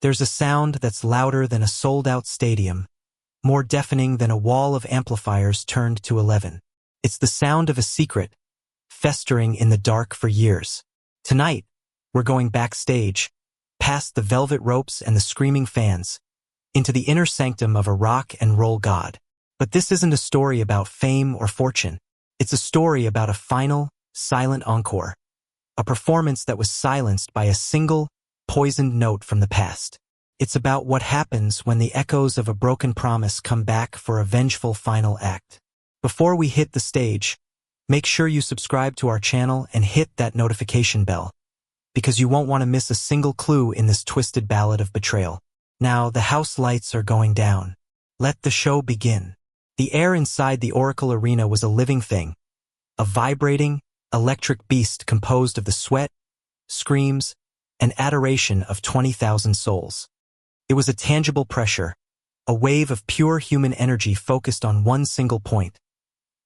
There's a sound that's louder than a sold-out stadium, more deafening than a wall of amplifiers turned to 11. It's the sound of a secret, festering in the dark for years. Tonight, we're going backstage, past the velvet ropes and the screaming fans, into the inner sanctum of a rock and roll god. But this isn't a story about fame or fortune. It's a story about a final, silent encore, a performance that was silenced by a single, poisoned note from the past. It's about what happens when the echoes of a broken promise come back for a vengeful final act. Before we hit the stage, make sure you subscribe to our channel and hit that notification bell, because you won't want to miss a single clue in this twisted ballad of betrayal. Now, the house lights are going down. Let the show begin. The air inside the Oracle Arena was a living thing, a vibrating, electric beast composed of the sweat, screams, and adoration of 20,000 souls. It was a tangible pressure, a wave of pure human energy focused on one single point.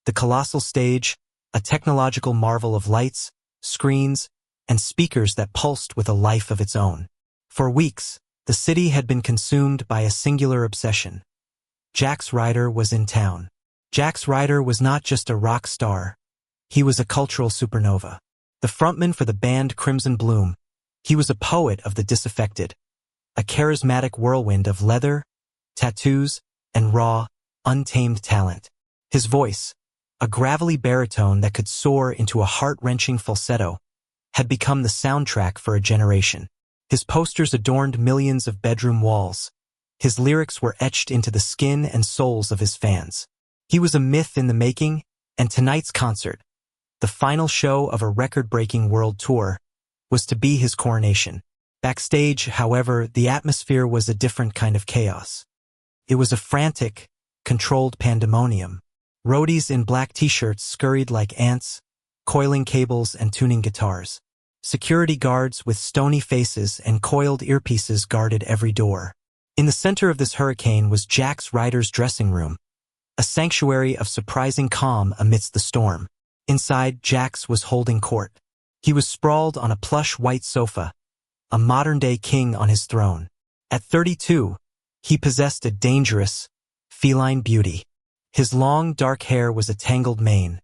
The colossal stage, a technological marvel of lights, screens, and speakers that pulsed with a life of its own. For weeks, the city had been consumed by a singular obsession. Jax Ryder was in town. Jax Ryder was not just a rock star. He was a cultural supernova. The frontman for the band Crimson Bloom, he was a poet of the disaffected, a charismatic whirlwind of leather, tattoos, and raw, untamed talent. His voice, a gravelly baritone that could soar into a heart-wrenching falsetto, had become the soundtrack for a generation. His posters adorned millions of bedroom walls. His lyrics were etched into the skin and souls of his fans. He was a myth in the making, and tonight's concert, the final show of a record-breaking world tour, was to be his coronation. Backstage, however, the atmosphere was a different kind of chaos. It was a frantic, controlled pandemonium. Roadies in black t-shirts scurried like ants, coiling cables and tuning guitars. Security guards with stony faces and coiled earpieces guarded every door. In the center of this hurricane was Jax Ryder's dressing room, a sanctuary of surprising calm amidst the storm. Inside, Jax was holding court. He was sprawled on a plush white sofa, a modern-day king on his throne. At 32, he possessed a dangerous, feline beauty. His long, dark hair was a tangled mane.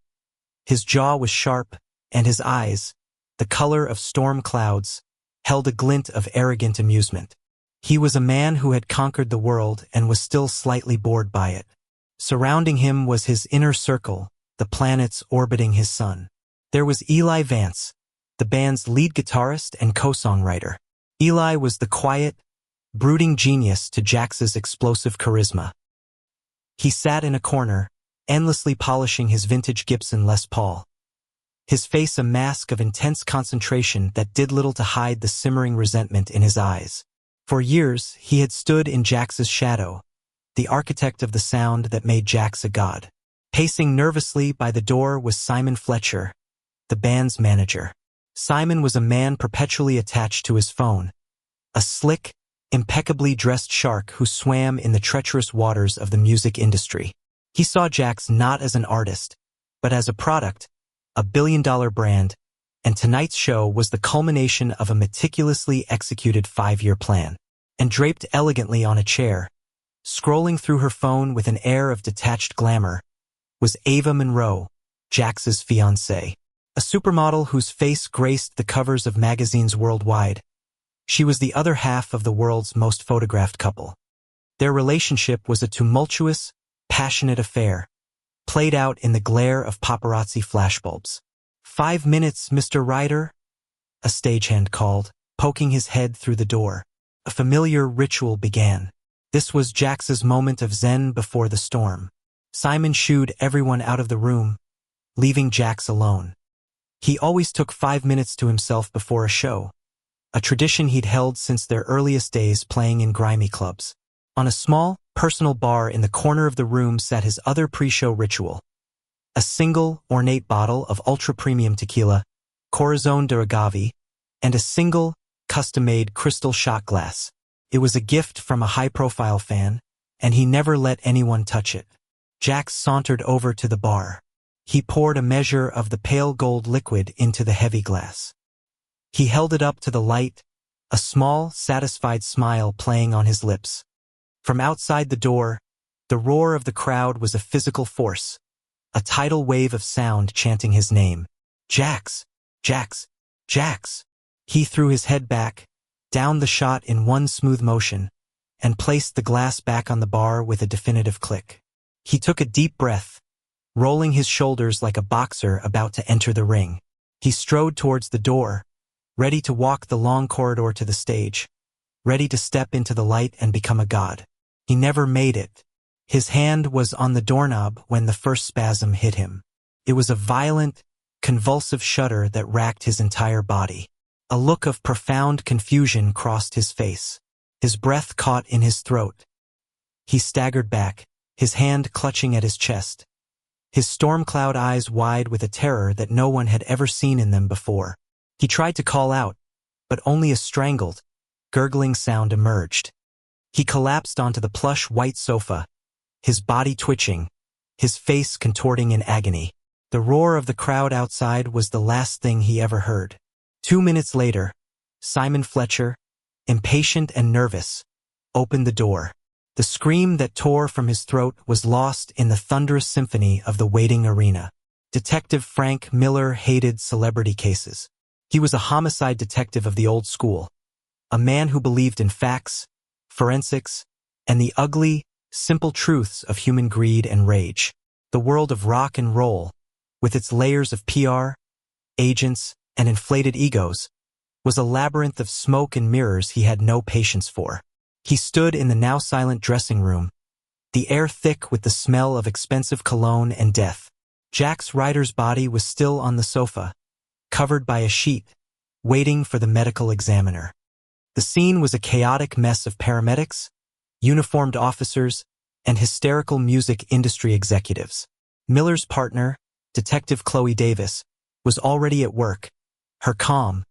His jaw was sharp, and his eyes, the color of storm clouds, held a glint of arrogant amusement. He was a man who had conquered the world and was still slightly bored by it. Surrounding him was his inner circle, the planets orbiting his sun. There was Eli Vance, the band's lead guitarist and co-songwriter. Eli was the quiet, brooding genius to Jax's explosive charisma. He sat in a corner, endlessly polishing his vintage Gibson Les Paul, his face a mask of intense concentration that did little to hide the simmering resentment in his eyes. For years, he had stood in Jax's shadow, the architect of the sound that made Jax a god. Pacing nervously by the door was Simon Fletcher, the band's manager. Simon was a man perpetually attached to his phone, a slick, impeccably dressed shark who swam in the treacherous waters of the music industry. He saw Jax not as an artist, but as a product, a billion-dollar brand, and tonight's show was the culmination of a meticulously executed 5-year plan. And draped elegantly on a chair, scrolling through her phone with an air of detached glamour, was Ava Monroe, Jax's fiancée, a supermodel whose face graced the covers of magazines worldwide. She was the other half of the world's most photographed couple. Their relationship was a tumultuous, passionate affair, played out in the glare of paparazzi flashbulbs. 5 minutes, Mr. Ryder, a stagehand called, poking his head through the door. A familiar ritual began. This was Jax's moment of zen before the storm. Simon shooed everyone out of the room, leaving Jax alone. He always took 5 minutes to himself before a show, a tradition he'd held since their earliest days playing in grimy clubs. On a small, personal bar in the corner of the room sat his other pre-show ritual, a single, ornate bottle of ultra-premium tequila, Corazon de Agave, and a single, custom-made crystal shot glass. It was a gift from a high-profile fan, and he never let anyone touch it. Jax sauntered over to the bar. He poured a measure of the pale gold liquid into the heavy glass. He held it up to the light, a small, satisfied smile playing on his lips. From outside the door, the roar of the crowd was a physical force, a tidal wave of sound chanting his name. Jax! Jax! Jax! He threw his head back, down the shot in one smooth motion, and placed the glass back on the bar with a definitive click. He took a deep breath, rolling his shoulders like a boxer about to enter the ring. He strode towards the door, ready to walk the long corridor to the stage, ready to step into the light and become a god. He never made it. His hand was on the doorknob when the first spasm hit him. It was a violent, convulsive shudder that racked his entire body. A look of profound confusion crossed his face. His breath caught in his throat. He staggered back, his hand clutching at his chest, his storm cloud eyes wide with a terror that no one had ever seen in them before. He tried to call out, but only a strangled, gurgling sound emerged. He collapsed onto the plush white sofa, his body twitching, his face contorting in agony. The roar of the crowd outside was the last thing he ever heard. 2 minutes later, Simon Fletcher, impatient and nervous, opened the door. The scream that tore from his throat was lost in the thunderous symphony of the waiting arena. Detective Frank Miller hated celebrity cases. He was a homicide detective of the old school, a man who believed in facts, forensics, and the ugly, simple truths of human greed and rage. The world of rock and roll, with its layers of PR, agents, and inflated egos, was a labyrinth of smoke and mirrors he had no patience for. He stood in the now silent dressing room, the air thick with the smell of expensive cologne and death. Jax Ryder's body was still on the sofa, covered by a sheet, waiting for the medical examiner. The scene was a chaotic mess of paramedics, uniformed officers, and hysterical music industry executives. Miller's partner, Detective Chloe Davis, was already at work, her calm,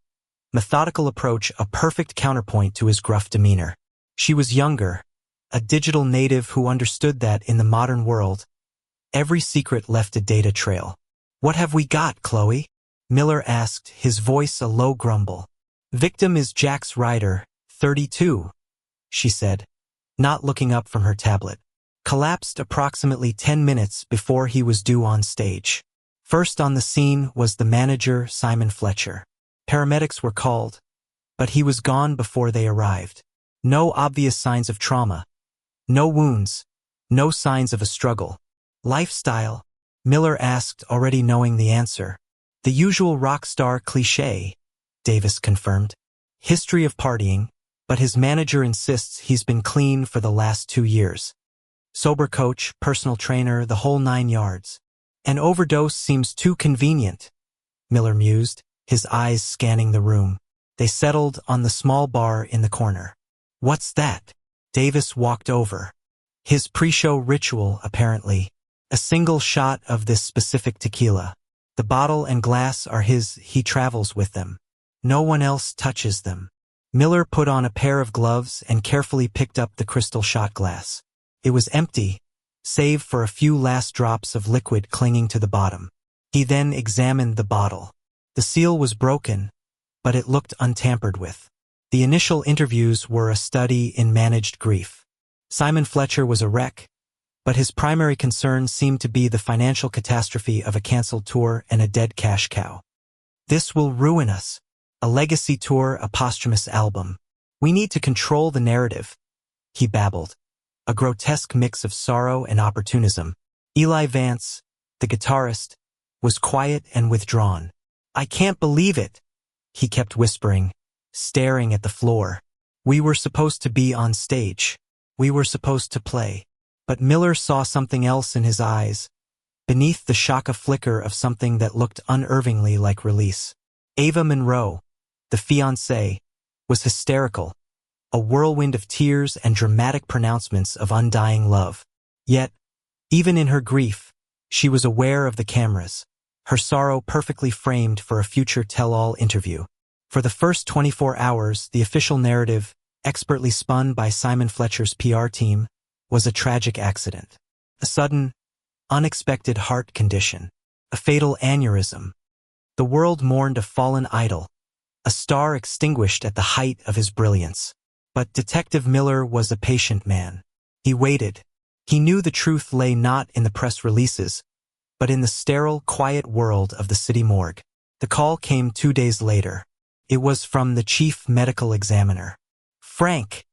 methodical approach a perfect counterpoint to his gruff demeanor. She was younger, a digital native who understood that in the modern world, every secret left a data trail. "What have we got, Chloe?" Miller asked, his voice a low grumble. "Victim is Jax Ryder, 32, she said, not looking up from her tablet. Collapsed approximately 10 minutes before he was due on stage. First on the scene was the manager, Simon Fletcher. Paramedics were called, but he was gone before they arrived. No obvious signs of trauma. No wounds. No signs of a struggle. Lifestyle? Miller asked, already knowing the answer. The usual rock star cliché, Davis confirmed. History of partying, but his manager insists he's been clean for the last 2 years. Sober coach, personal trainer, the whole 9 yards. An overdose seems too convenient, Miller mused, his eyes scanning the room. They settled on the small bar in the corner. What's that? Davis walked over. His pre-show ritual, apparently. A single shot of this specific tequila. The bottle and glass are his, he travels with them. No one else touches them. Miller put on a pair of gloves and carefully picked up the crystal shot glass. It was empty, save for a few last drops of liquid clinging to the bottom. He then examined the bottle. The seal was broken, but it looked untampered with. The initial interviews were a study in managed grief. Simon Fletcher was a wreck, but his primary concern seemed to be the financial catastrophe of a canceled tour and a dead cash cow. This will ruin us. A legacy tour, a posthumous album. We need to control the narrative, he babbled. A grotesque mix of sorrow and opportunism. Eli Vance, the guitarist, was quiet and withdrawn. I can't believe it, he kept whispering, staring at the floor. We were supposed to be on stage. We were supposed to play. But Miller saw something else in his eyes, beneath the shock a flicker of something that looked unervingly like release. Ava Monroe, the fiancée, was hysterical, a whirlwind of tears and dramatic pronouncements of undying love. Yet, even in her grief, she was aware of the cameras, her sorrow perfectly framed for a future tell-all interview. For the first 24 hours, the official narrative, expertly spun by Simon Fletcher's PR team, was a tragic accident. A sudden, unexpected heart condition. A fatal aneurysm. The world mourned a fallen idol, a star extinguished at the height of his brilliance. But Detective Miller was a patient man. He waited. He knew the truth lay not in the press releases, but in the sterile, quiet world of the city morgue. The call came 2 days later. It was from the chief medical examiner. "Frank,"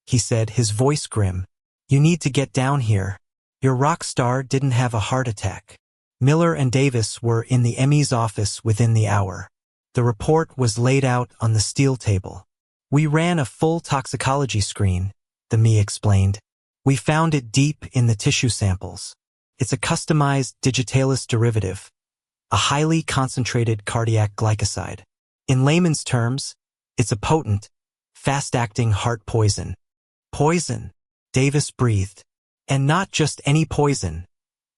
he said, his voice grim, "you need to get down here. Your rock star didn't have a heart attack." Miller and Davis were in the ME's office within the hour. The report was laid out on the steel table. "We ran a full toxicology screen," the ME explained. "We found it deep in the tissue samples. It's a customized digitalis derivative, a highly concentrated cardiac glycoside. In layman's terms, it's a potent, fast-acting heart poison." "Poison," Davis breathed. "And not just any poison,"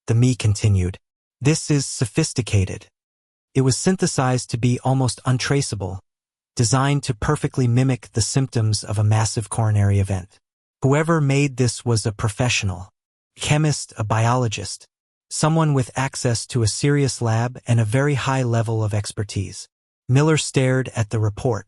the ME continued. "This is sophisticated. It was synthesized to be almost untraceable, designed to perfectly mimic the symptoms of a massive coronary event. Whoever made this was a professional, chemist, a biologist, someone with access to a serious lab and a very high level of expertise." Miller stared at the report.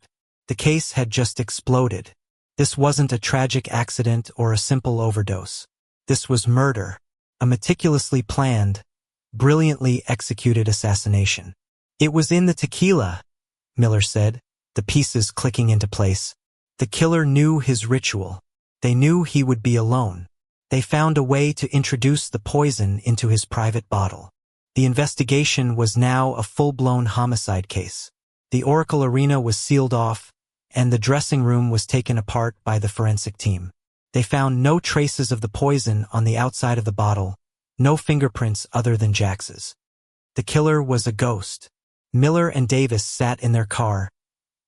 The case had just exploded. This wasn't a tragic accident or a simple overdose. This was murder, a meticulously planned, brilliantly executed assassination. "It was in the tequila," Miller said, the pieces clicking into place. The killer knew his ritual. They knew he would be alone. They found a way to introduce the poison into his private bottle. The investigation was now a full-blown homicide case. The Oracle Arena was sealed off, and the dressing room was taken apart by the forensic team. They found no traces of the poison on the outside of the bottle, no fingerprints other than Jax's. The killer was a ghost. Miller and Davis sat in their car,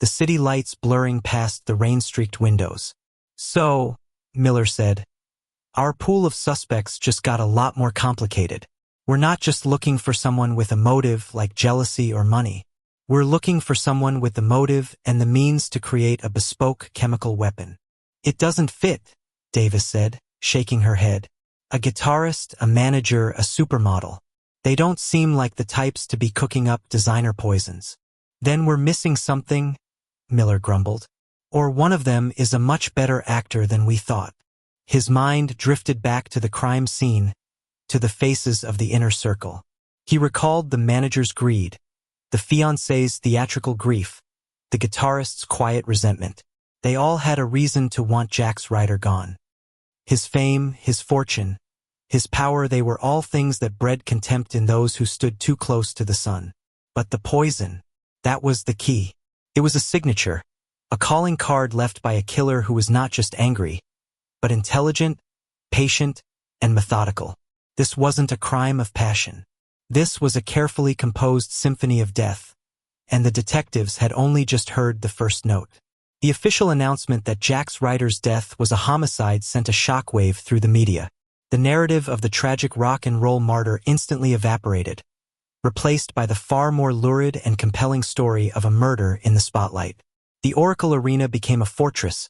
the city lights blurring past the rain-streaked windows. "So," Miller said, "our pool of suspects just got a lot more complicated. We're not just looking for someone with a motive like jealousy or money. We're looking for someone with the motive and the means to create a bespoke chemical weapon." "It doesn't fit," Davis said, shaking her head. "A guitarist, a manager, a supermodel. They don't seem like the types to be cooking up designer poisons." "Then we're missing something," Miller grumbled. "Or one of them is a much better actor than we thought." His mind drifted back to the crime scene, to the faces of the inner circle. He recalled the manager's greed, the fiancé's theatrical grief, the guitarist's quiet resentment. They all had a reason to want Jax Ryder gone. His fame, his fortune, his power, they were all things that bred contempt in those who stood too close to the sun. But the poison, that was the key. It was a signature, a calling card left by a killer who was not just angry, but intelligent, patient, and methodical. This wasn't a crime of passion. This was a carefully composed symphony of death, and the detectives had only just heard the first note. The official announcement that Jax Ryder's death was a homicide sent a shockwave through the media. The narrative of the tragic rock and roll martyr instantly evaporated, replaced by the far more lurid and compelling story of a murder in the spotlight. The Oracle Arena became a fortress,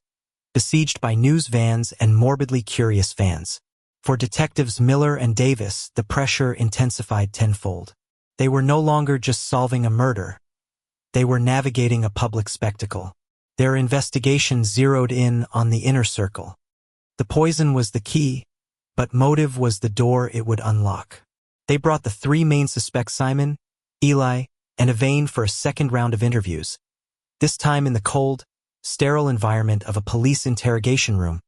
besieged by news vans and morbidly curious fans. For detectives Miller and Davis, the pressure intensified tenfold. They were no longer just solving a murder. They were navigating a public spectacle. Their investigation zeroed in on the inner circle. The poison was the key, but motive was the door it would unlock. They brought the three main suspects, Simon, Eli, and Yvain, for a second round of interviews, this time in the cold, sterile environment of a police interrogation room,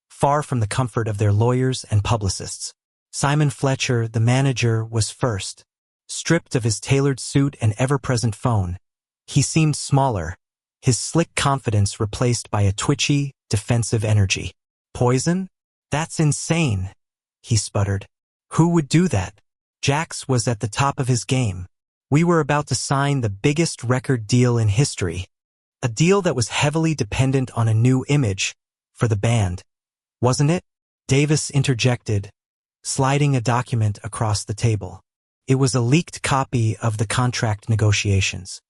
far from the comfort of their lawyers and publicists. Simon Fletcher, the manager, was first. Stripped of his tailored suit and ever-present phone, he seemed smaller, his slick confidence replaced by a twitchy, defensive energy. "Poison? That's insane," he sputtered. "Who would do that?" Jax was at the top of his game. "We were about to sign the biggest record deal in history. A deal that was heavily dependent on a new image for the band, wasn't it?" Davis interjected, sliding a document across the table. It was a leaked copy of the contract negotiations.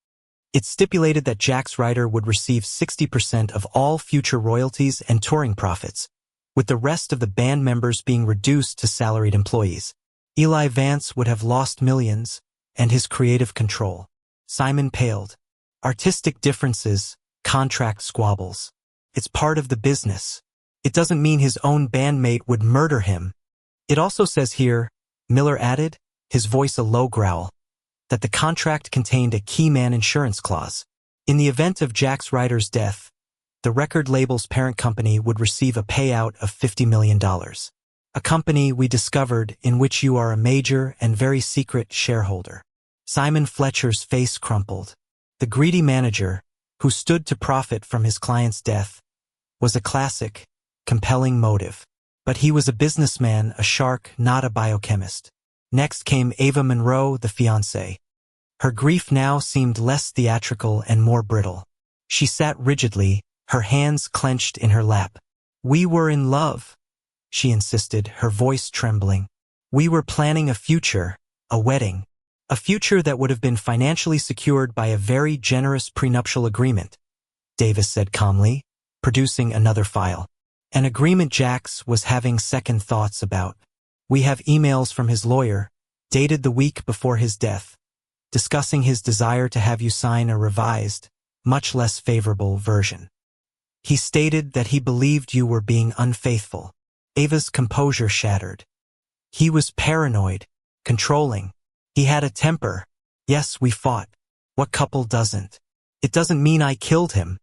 It stipulated that Jax Ryder would receive 60% of all future royalties and touring profits, with the rest of the band members being reduced to salaried employees. Eli Vance would have lost millions, and his creative control. Simon paled. Artistic differences, contract squabbles. It's part of the business. It doesn't mean his own bandmate would murder him. It also says here, Miller added, his voice a low growl, that the contract contained a key man insurance clause. In the event of Jax Ryder's death, the record label's parent company would receive a payout of $50 million. A company we discovered in which you are a major and very secret shareholder. Simon Fletcher's face crumpled. The greedy manager, who stood to profit from his client's death, was a classic, compelling motive. But he was a businessman, a shark, not a biochemist. Next came Ava Monroe, the fiancée. Her grief now seemed less theatrical and more brittle. She sat rigidly, her hands clenched in her lap. "We were in love," she insisted, her voice trembling. "We were planning a future, a wedding. A future that would have been financially secured by a very generous prenuptial agreement," Davis said calmly, producing another file. An agreement Jax was having second thoughts about. "We have emails from his lawyer, dated the week before his death, discussing his desire to have you sign a revised, much less favorable version. He stated that he believed you were being unfaithful." Ava's composure shattered. "He was paranoid, controlling. He had a temper. Yes, we fought. What couple doesn't? It doesn't mean I killed him.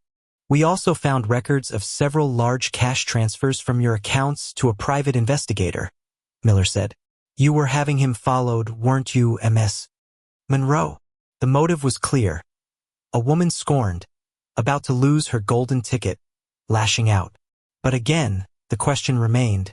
We also found records of several large cash transfers from your accounts to a private investigator," Miller said. "You were having him followed, weren't you, Ms. Monroe?" The motive was clear. A woman scorned, about to lose her golden ticket, lashing out. But again, the question remained.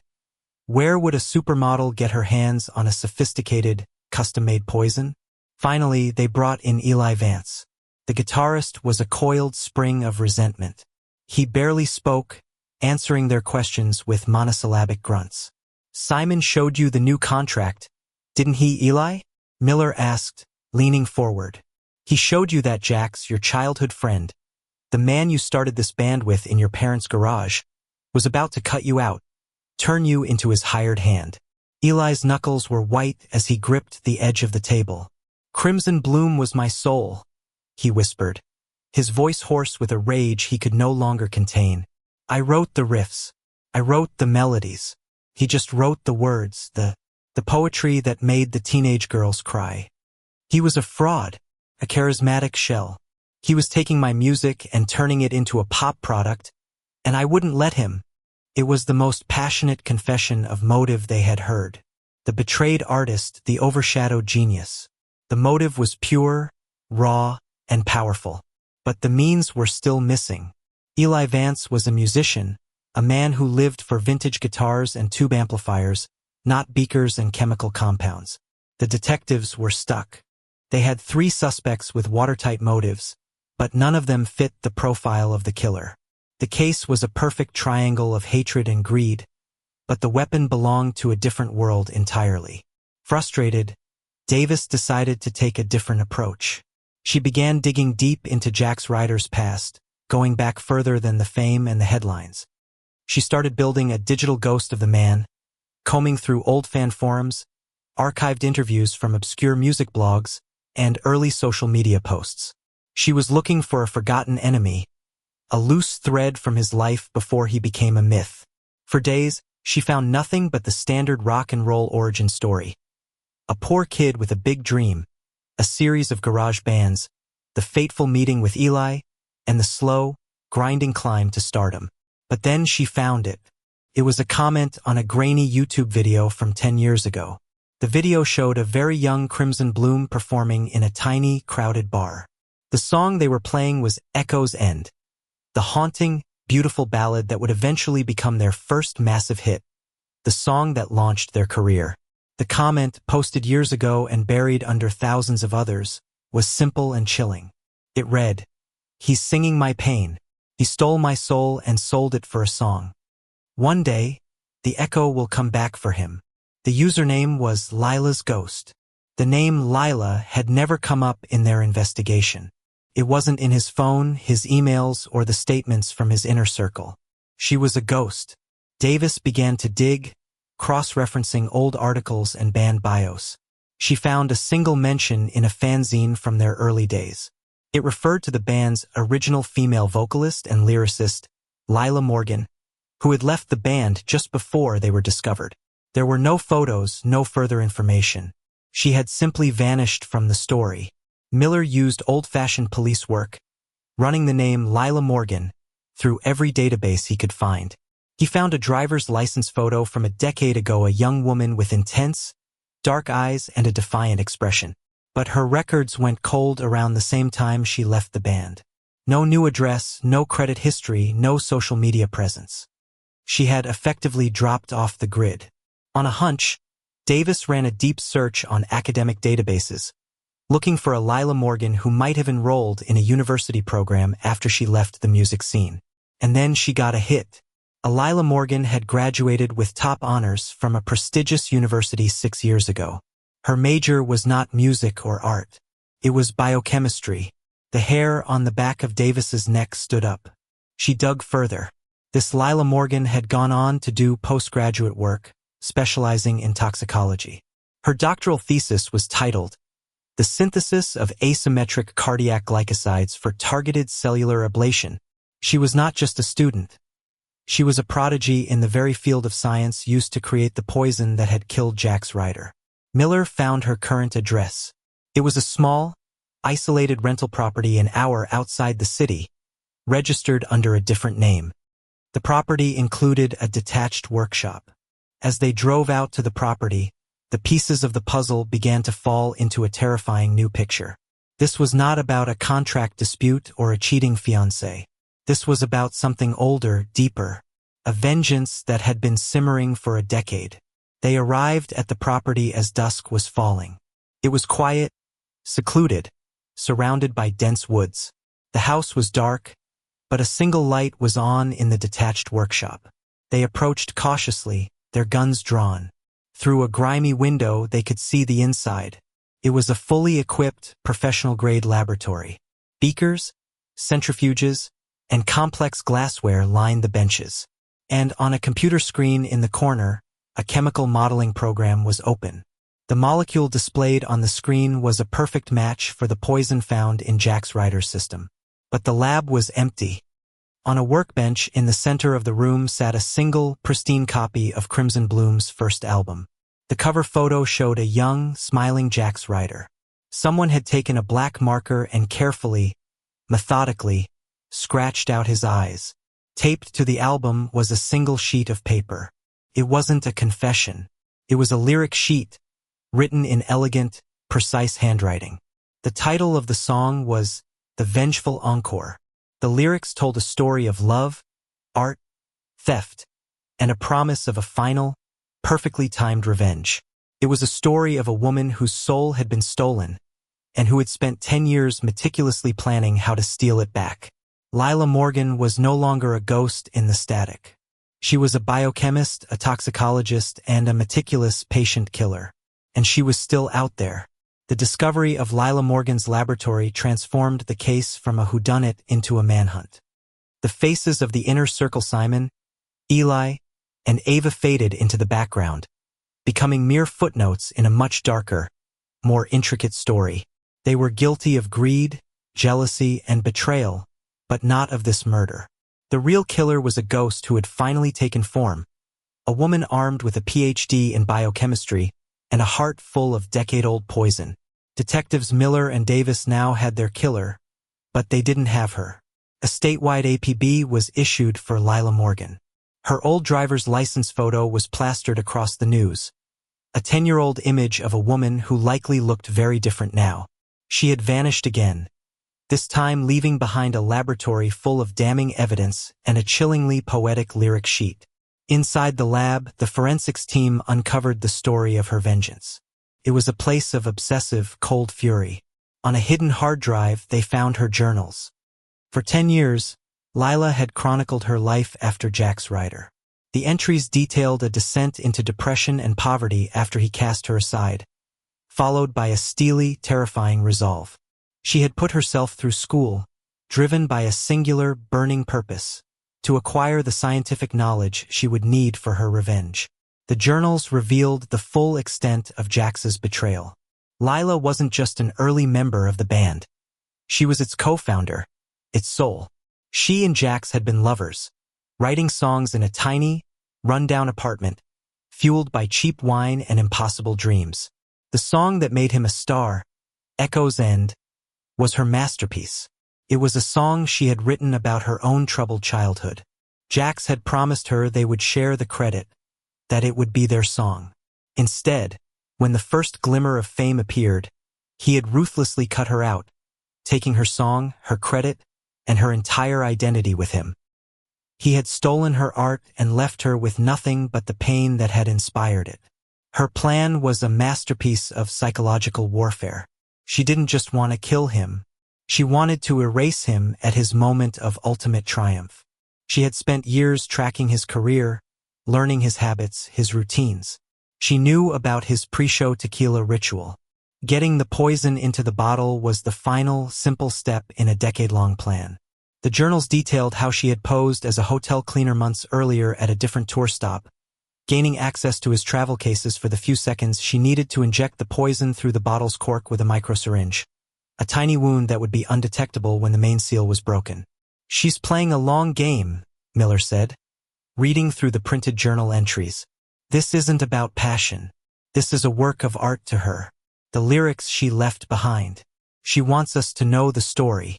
Where would a supermodel get her hands on a sophisticated, custom-made poison? Finally, they brought in Eli Vance. The guitarist was a coiled spring of resentment. He barely spoke, answering their questions with monosyllabic grunts. "Simon showed you the new contract, didn't he, Eli?" Miller asked, leaning forward. "He showed you that Jax, your childhood friend, the man you started this band with in your parents' garage, was about to cut you out, turn you into his hired hand." Eli's knuckles were white as he gripped the edge of the table. "Crimson Bloom was my soul," he whispered, his voice hoarse with a rage he could no longer contain. "I wrote the riffs. I wrote the melodies. He just wrote the words, the poetry that made the teenage girls cry. He was a fraud, a charismatic shell. He was taking my music and turning it into a pop product, and I wouldn't let him." It was the most passionate confession of motive they had heard. The betrayed artist, the overshadowed genius. The motive was pure, raw, and powerful. But the means were still missing. Eli Vance was a musician, a man who lived for vintage guitars and tube amplifiers, not beakers and chemical compounds. The detectives were stuck. They had 3 suspects with watertight motives, but none of them fit the profile of the killer. The case was a perfect triangle of hatred and greed, but the weapon belonged to a different world entirely. Frustrated, Davis decided to take a different approach. She began digging deep into Jax Ryder's past, going back further than the fame and the headlines. She started building a digital ghost of the man, combing through old fan forums, archived interviews from obscure music blogs, and early social media posts. She was looking for a forgotten enemy, a loose thread from his life before he became a myth. For days, she found nothing but the standard rock and roll origin story. A poor kid with a big dream, a series of garage bands, the fateful meeting with Eli, and the slow, grinding climb to stardom. But then she found it. It was a comment on a grainy YouTube video from 10 years ago. The video showed a very young Crimson Bloom performing in a tiny, crowded bar. The song they were playing was Echo's End, the haunting, beautiful ballad that would eventually become their first massive hit, the song that launched their career. The comment, posted years ago and buried under thousands of others, was simple and chilling. It read, "He's singing my pain. He stole my soul and sold it for a song. One day, the echo will come back for him." The username was Lila's Ghost. The name Lila had never come up in their investigation. It wasn't in his phone, his emails, or the statements from his inner circle. She was a ghost. Davis began to dig, cross-referencing old articles and band bios. She found a single mention in a fanzine from their early days. It referred to the band's original female vocalist and lyricist, Lila Morgan, who had left the band just before they were discovered. There were no photos, no further information. She had simply vanished from the story. Miller used old-fashioned police work, running the name Lila Morgan through every database he could find. He found a driver's license photo from a decade ago, a young woman with intense, dark eyes and a defiant expression. But her records went cold around the same time she left the band. No new address, no credit history, no social media presence. She had effectively dropped off the grid. On a hunch, Davis ran a deep search on academic databases, looking for a Lila Morgan who might have enrolled in a university program after she left the music scene. And then she got a hit. A Lila Morgan had graduated with top honors from a prestigious university 6 years ago. Her major was not music or art. It was biochemistry. The hair on the back of Davis's neck stood up. She dug further. This Lila Morgan had gone on to do postgraduate work, specializing in toxicology. Her doctoral thesis was titled, "The Synthesis of Asymmetric Cardiac Glycosides for Targeted Cellular Ablation." She was not just a student. She was a prodigy in the very field of science used to create the poison that had killed Jax Ryder. Miller found her current address. It was a small, isolated rental property an hour outside the city, registered under a different name. The property included a detached workshop. As they drove out to the property, the pieces of the puzzle began to fall into a terrifying new picture. This was not about a contract dispute or a cheating fiancé. This was about something older, deeper, a vengeance that had been simmering for a decade. They arrived at the property as dusk was falling. It was quiet, secluded, surrounded by dense woods. The house was dark, but a single light was on in the detached workshop. They approached cautiously, their guns drawn. Through a grimy window, they could see the inside. It was a fully equipped, professional-grade laboratory. Beakers, centrifuges, and complex glassware lined the benches. And on a computer screen in the corner, a chemical modeling program was open. The molecule displayed on the screen was a perfect match for the poison found in Jax Ryder's system. But the lab was empty. On a workbench in the center of the room sat a single, pristine copy of Crimson Bloom's first album. The cover photo showed a young, smiling Jax Ryder. Someone had taken a black marker and carefully, methodically, scratched out his eyes. Taped to the album was a single sheet of paper. It wasn't a confession. It was a lyric sheet, written in elegant, precise handwriting. The title of the song was The Vengeful Encore. The lyrics told a story of love, art, theft, and a promise of a final, perfectly timed revenge. It was a story of a woman whose soul had been stolen, and who had spent 10 years meticulously planning how to steal it back. Lila Morgan was no longer a ghost in the static. She was a biochemist, a toxicologist, and a meticulous patient killer. And she was still out there. The discovery of Lila Morgan's laboratory transformed the case from a whodunit into a manhunt. The faces of the inner circle, Simon, Eli, and Ava, faded into the background, becoming mere footnotes in a much darker, more intricate story. They were guilty of greed, jealousy, and betrayal, but not of this murder. The real killer was a ghost who had finally taken form, a woman armed with a PhD in biochemistry and a heart full of decade-old poison. Detectives Miller and Davis now had their killer, but they didn't have her. A statewide APB was issued for Lila Morgan. Her old driver's license photo was plastered across the news, a 10-year-old image of a woman who likely looked very different now. She had vanished again, this time leaving behind a laboratory full of damning evidence and a chillingly poetic lyric sheet. Inside the lab, the forensics team uncovered the story of her vengeance. It was a place of obsessive, cold fury. On a hidden hard drive, they found her journals. For 10 years, Lila had chronicled her life after Jax Ryder. The entries detailed a descent into depression and poverty after he cast her aside, followed by a steely, terrifying resolve. She had put herself through school, driven by a singular, burning purpose, to acquire the scientific knowledge she would need for her revenge. The journals revealed the full extent of Jax's betrayal. Lila wasn't just an early member of the band. She was its co-founder, its soul. She and Jax had been lovers, writing songs in a tiny, run-down apartment, fueled by cheap wine and impossible dreams. The song that made him a star, Echo's End, was her masterpiece. It was a song she had written about her own troubled childhood. Jax had promised her they would share the credit, that it would be their song. Instead, when the first glimmer of fame appeared, he had ruthlessly cut her out, taking her song, her credit, and her entire identity with him. He had stolen her art and left her with nothing but the pain that had inspired it. Her plan was a masterpiece of psychological warfare. She didn't just want to kill him. She wanted to erase him at his moment of ultimate triumph. She had spent years tracking his career, learning his habits, his routines. She knew about his pre-show tequila ritual. Getting the poison into the bottle was the final, simple step in a decade-long plan. The journals detailed how she had posed as a hotel cleaner months earlier at a different tour stop, gaining access to his travel cases for the few seconds she needed to inject the poison through the bottle's cork with a microsyringe, a tiny wound that would be undetectable when the main seal was broken. "She's playing a long game," Miller said, reading through the printed journal entries. "This isn't about passion. This is a work of art to her. The lyrics she left behind. She wants us to know the story.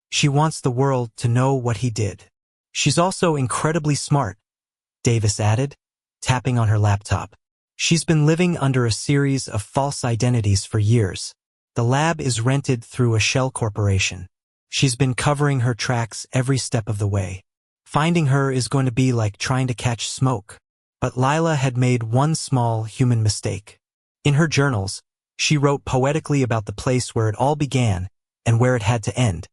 She wants the world to know what he did. She's also incredibly smart," Davis added, tapping on her laptop. "She's been living under a series of false identities for years. The lab is rented through a shell corporation. She's been covering her tracks every step of the way. Finding her is going to be like trying to catch smoke." But Lila had made one small human mistake. In her journals, she wrote poetically about the place where it all began and where it had to end.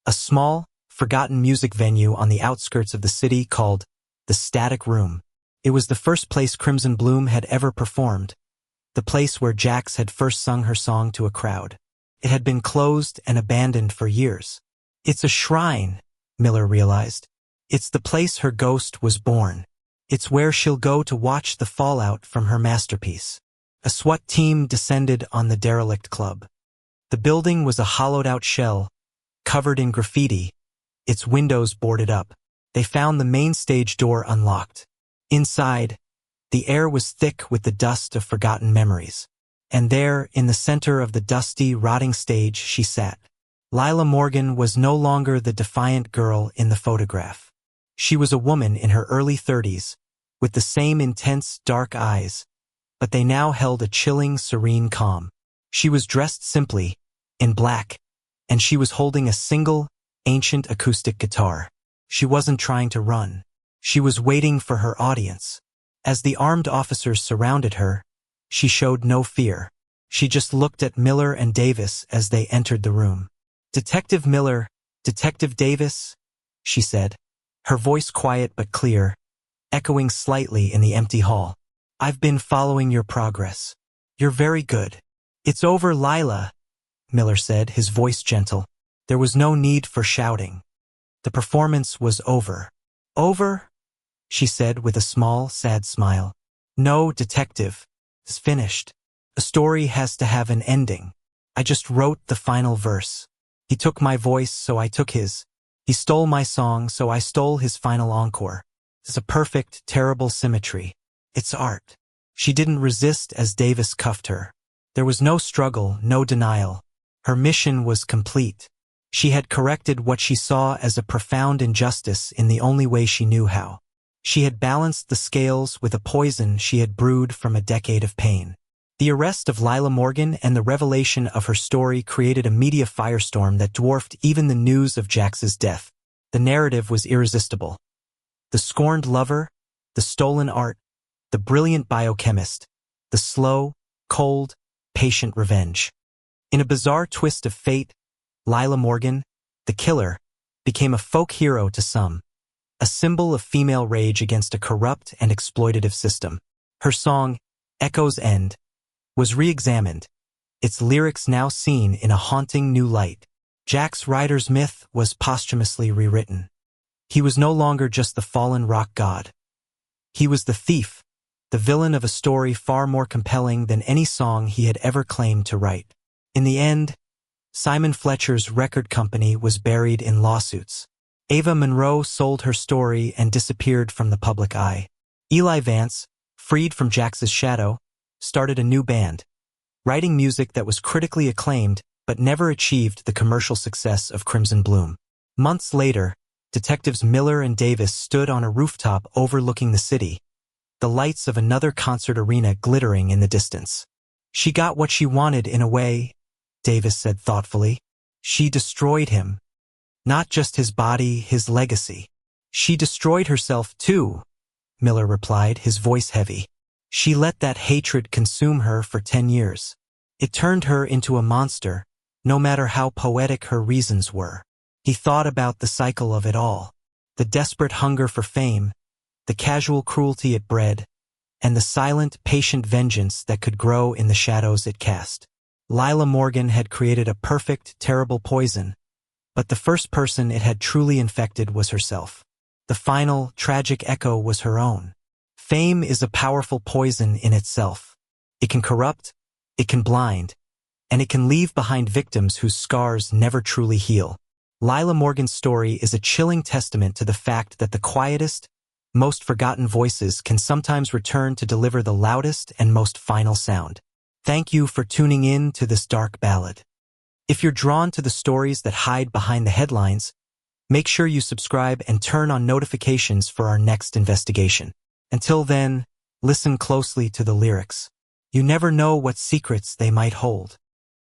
A small, forgotten music venue on the outskirts of the city called the Static Room. It was the first place Crimson Bloom had ever performed, the place where Jax had first sung her song to a crowd. It had been closed and abandoned for years. "It's a shrine," Miller realized. "It's the place her ghost was born. It's where she'll go to watch the fallout from her masterpiece." A SWAT team descended on the derelict club. The building was a hollowed-out shell, covered in graffiti, its windows boarded up. They found the main stage door unlocked. Inside, the air was thick with the dust of forgotten memories. And there, in the center of the dusty, rotting stage, she sat. Lila Morgan was no longer the defiant girl in the photograph. She was a woman in her early 30s, with the same intense, dark eyes, but they now held a chilling, serene calm. She was dressed simply, in black, and she was holding a single, ancient acoustic guitar. She wasn't trying to run. She was waiting for her audience. As the armed officers surrounded her, she showed no fear. She just looked at Miller and Davis as they entered the room. "Detective Miller, Detective Davis," she said, her voice quiet but clear, echoing slightly in the empty hall. "I've been following your progress. You're very good." "It's over, Lila," Miller said, his voice gentle. There was no need for shouting. The performance was over. "Over?" she said with a small, sad smile. "No, detective. It's finished. A story has to have an ending. I just wrote the final verse. He took my voice, so I took his. He stole my song, so I stole his final encore. It's a perfect, terrible symmetry. It's art." She didn't resist as Davis cuffed her. There was no struggle, no denial. Her mission was complete. She had corrected what she saw as a profound injustice in the only way she knew how. She had balanced the scales with a poison she had brewed from a decade of pain. The arrest of Lila Morgan and the revelation of her story created a media firestorm that dwarfed even the news of Jax's death. The narrative was irresistible. The scorned lover, the stolen art, the brilliant biochemist, the slow, cold, patient revenge. In a bizarre twist of fate, Lila Morgan, the killer, became a folk hero to some, a symbol of female rage against a corrupt and exploitative system. Her song, Echo's End, was re-examined, its lyrics now seen in a haunting new light. Jax Ryder's myth was posthumously rewritten. He was no longer just the fallen rock god. He was the thief, the villain of a story far more compelling than any song he had ever claimed to write. In the end, Simon Fletcher's record company was buried in lawsuits. Ava Monroe sold her story and disappeared from the public eye. Eli Vance, freed from Jax's shadow, started a new band, writing music that was critically acclaimed but never achieved the commercial success of Crimson Bloom. Months later, detectives Miller and Davis stood on a rooftop overlooking the city, the lights of another concert arena glittering in the distance. "She got what she wanted in a way," Davis said thoughtfully. "She destroyed him. Not just his body, his legacy." "She destroyed herself too," Miller replied, his voice heavy. "She let that hatred consume her for 10 years. It turned her into a monster, no matter how poetic her reasons were." He thought about the cycle of it all. The desperate hunger for fame, the casual cruelty it bred, and the silent, patient vengeance that could grow in the shadows it cast. Lila Morgan had created a perfect, terrible poison, but the first person it had truly infected was herself. The final, tragic echo was her own. Fame is a powerful poison in itself. It can corrupt, it can blind, and it can leave behind victims whose scars never truly heal. Lila Morgan's story is a chilling testament to the fact that the quietest, most forgotten voices can sometimes return to deliver the loudest and most final sound. Thank you for tuning in to this dark ballad. If you're drawn to the stories that hide behind the headlines, make sure you subscribe and turn on notifications for our next investigation. Until then, listen closely to the lyrics. You never know what secrets they might hold.